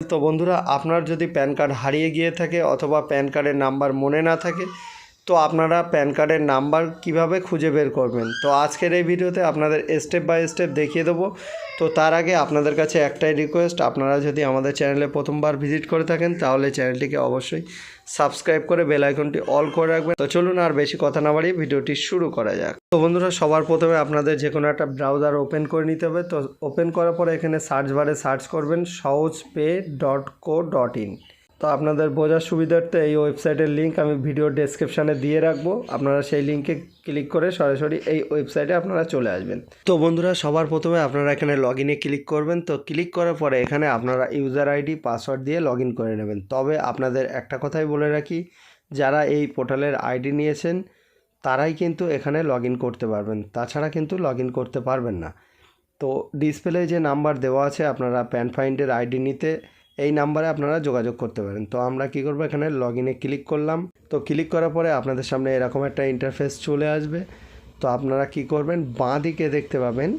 তো বন্ধুরা, আপনার যদি প্যান কার্ড হারিয়ে গিয়ে থাকে অথবা প্যান কার্ডের নাম্বার মনে না থাকে, তো আপনারা প্যান কার্ডের নাম্বার কিভাবে খুঁজে বের করবেন, তো আজকের এই ভিডিওতে আপনাদের স্টেপ বাই স্টেপ দেখিয়ে দেবো। তো তার আগে আপনাদের কাছে একটাই রিকোয়েস্ট, আপনারা যদি আমাদের চ্যানেলে প্রথমবার ভিজিট করে থাকেন তাহলে চ্যানেলটিকে অবশ্যই সাবস্ক্রাইব করে বেল আইকনটি অল করে রাখবেন। তো চলুন আর বেশি কথা না বাড়িয়ে ভিডিওটি শুরু করা যাক। তো বন্ধুরা, সবার প্রথমে আপনাদের যে কোনো একটা ব্রাউজার ওপেন করে নিতে হবে। তো ওপেন করার পরে এখানে সার্চ বারে সার্চ করবেন sahojpay.co.in। তো আপনাদের বোঝার সুবিধার্থে এই ওয়েবসাইটের লিঙ্ক আমি ভিডিও ডেসক্রিপশানে দিয়ে রাখবো, আপনারা সেই লিঙ্কে ক্লিক করে সরাসরি এই ওয়েবসাইটে আপনারা চলে আসবেন। তো বন্ধুরা, সবার প্রথমে আপনারা এখানে লগ ইনে ক্লিক করবেন। তো ক্লিক করার পরে এখানে আপনারা ইউজার আইডি পাসওয়ার্ড দিয়ে লগ ইন করে নেবেন। তবে আপনাদের একটা কথাই বলে রাখি, যারা এই পোর্টালের আইডি নিয়েছেন তারাই কিন্তু এখানে লগ ইন করতে পারবেন, তাছাড়া কিন্তু লগ ইন করতে পারবেন না। তো ডিসপ্লে যে নাম্বার দেওয়া আছে, আপনারা প্যান ফাইন্ডের আইডি নিতে এই নাম্বারে আপনারা যোগাযোগ করতে পারেন। তো আমরা কি করব, এখানে লগ ইনে ক্লিক করলাম। তো ক্লিক করার পরে আপনাদের সামনে এরকম একটা ইন্টারফেস চলে আসবে। তো আপনারা কি করবেন, বাঁ দিকে দেখতে পাবেন,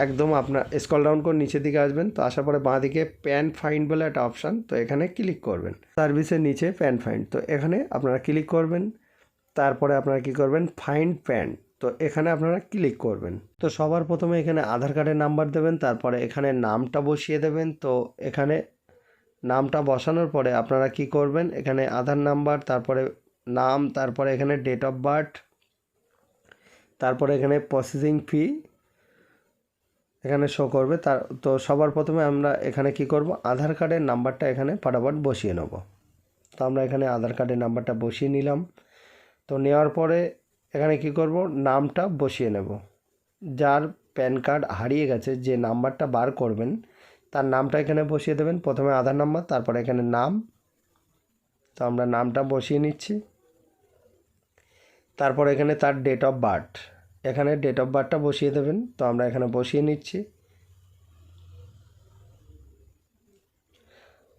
একদম আপনার স্ক্রল ডাউন করে নিচের দিকে আসবেন। তো আসার পরে বাঁ দিকে প্যান ফাইন্ড বলে একটা অপশান, তো এখানে ক্লিক করবেন। সার্ভিসের নিচে প্যান ফাইন্ড, তো এখানে আপনারা ক্লিক করবেন। তারপরে আপনারা কি করবেন, ফাইন্ড প্যান, তো এখানে আপনারা ক্লিক করবেন। তো সবার প্রথমে এখানে আধার কার্ডের নাম্বার দেবেন, তারপরে এখানে নামটা বসিয়ে দেবেন। তো এখানে নামটা বসানোর পরে আপনারা কি করবেন, এখানে আধার নাম্বার, তারপরে নাম, তারপরে এখানে ডেট অফ বার্থ, তারপরে এখানে প্রসেসিং ফি এখানে শো করবে। তো সবার প্রথমে আমরা এখানে কি করব, আধার কার্ডের নাম্বারটা এখানে ফটাফট বসিয়ে নেব। তো আমরা এখানে আধার কার্ডের নাম্বারটা বসিয়ে নিলাম। তো নেওয়ার পরে এখানে কি করব, নামটা বসিয়ে নেব। যার প্যান কার্ড হারিয়ে গেছে, যে নাম্বারটা বার করবেন তার নামটা এখানে বসিয়ে দেবেন। প্রথমে আধার নাম্বার, তারপরে এখানে নাম। তো আমরা নামটা বসিয়ে নিচ্ছি। তারপর এখানে তার ডেট অফ বার্থ, এখানে ডেট অফ বার্থটা বসিয়ে দেবেন। তো আমরা এখানে বসিয়ে নিচ্ছি।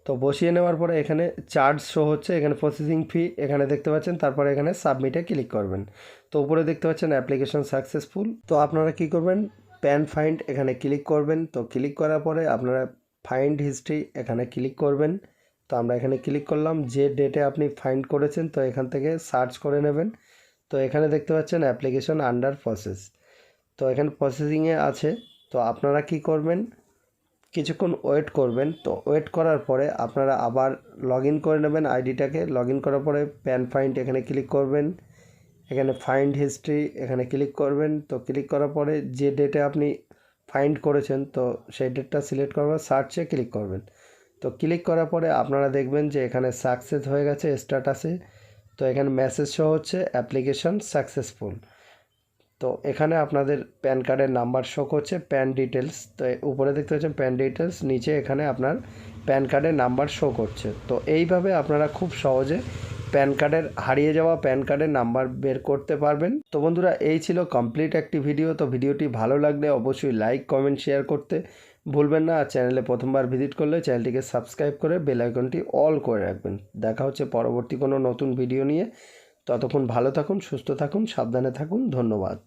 তো বসিয়ে নেওয়ার পরে এখানে চার্জ শো হচ্ছে, এখানে প্রসেসিং ফি এখানে দেখতে পাচ্ছেন। তারপরে এখানে সাবমিটে ক্লিক করবেন। তো উপরে দেখতে পাচ্ছেন অ্যাপ্লিকেশন সাকসেসফুল। তো আপনারা কি করবেন, প্যান ফাইন্ড এখানে ক্লিক করবেন। তো ক্লিক করার পরে আপনারা ফাইন্ড হিস্ট্রি এখানে ক্লিক করবেন। তো আমরা এখানে ক্লিক করলাম। যে ডেটে আপনি ফাইন্ড করেছেন তো এখান থেকে সার্চ করে নেবেন। তো এখানে দেখতে পাচ্ছেন অ্যাপ্লিকেশন আন্ডার প্রসেস, তো এখানে প্রসেসিংয়ে আছে। তো আপনারা কি করবেন, কিছুক্ষণ ওয়েট করবেন। তো ওয়েট করার পরে আপনারা আবার লগ ইন করে নেবেন আইডিটাকে। লগ ইন করার পরে প্যান ফাইন্ড এখানে ক্লিক করবেন, এখানে ফাইন্ড হিস্ট্রি এখানে ক্লিক করবেন। তো ক্লিক করার পরে যে ডেটে আপনি ফাইন্ড করেছেন তো সেই ডেটটা সিলেক্ট করবেন, সার্চে ক্লিক করবেন। তো ক্লিক করার পরে আপনারা দেখবেন যে এখানে সাকসেস হয়ে গেছে স্ট্যাটাসে। তো এখানে মেসেজ শো হচ্ছে অ্যাপ্লিকেশন সাকসেসফুল। তো এখানে আপনাদের প্যান কার্ডের নাম্বার শো করছে, প্যান ডিটেলস। তো উপরে দেখতে পাচ্ছেন প্যান ডিটেলস, নিচে এখানে আপনার প্যান কার্ডের নাম্বার শো করছে। তো এইভাবে আপনারা খুব সহজে প্যান কার্ডের হারিয়ে যাওয়া প্যান কার্ডের নাম্বার বের করতে পারবেন। তো বন্ধুরা, এই ছিল কমপ্লিট একটি ভিডিও। তো ভিডিওটি ভালো লাগলে অবশ্যই লাইক কমেন্ট শেয়ার করতে ভুলবেন না। আর চ্যানেলে প্রথমবার ভিজিট করলে চ্যানেলটিকে সাবস্ক্রাইব করে বেল আইকনটি অল করে রাখবেন। দেখা হচ্ছে পরবর্তী কোনো নতুন ভিডিও নিয়ে। ততক্ষণ ভালো থাকুন, সুস্থ থাকুন, সাবধানে থাকুন। ধন্যবাদ।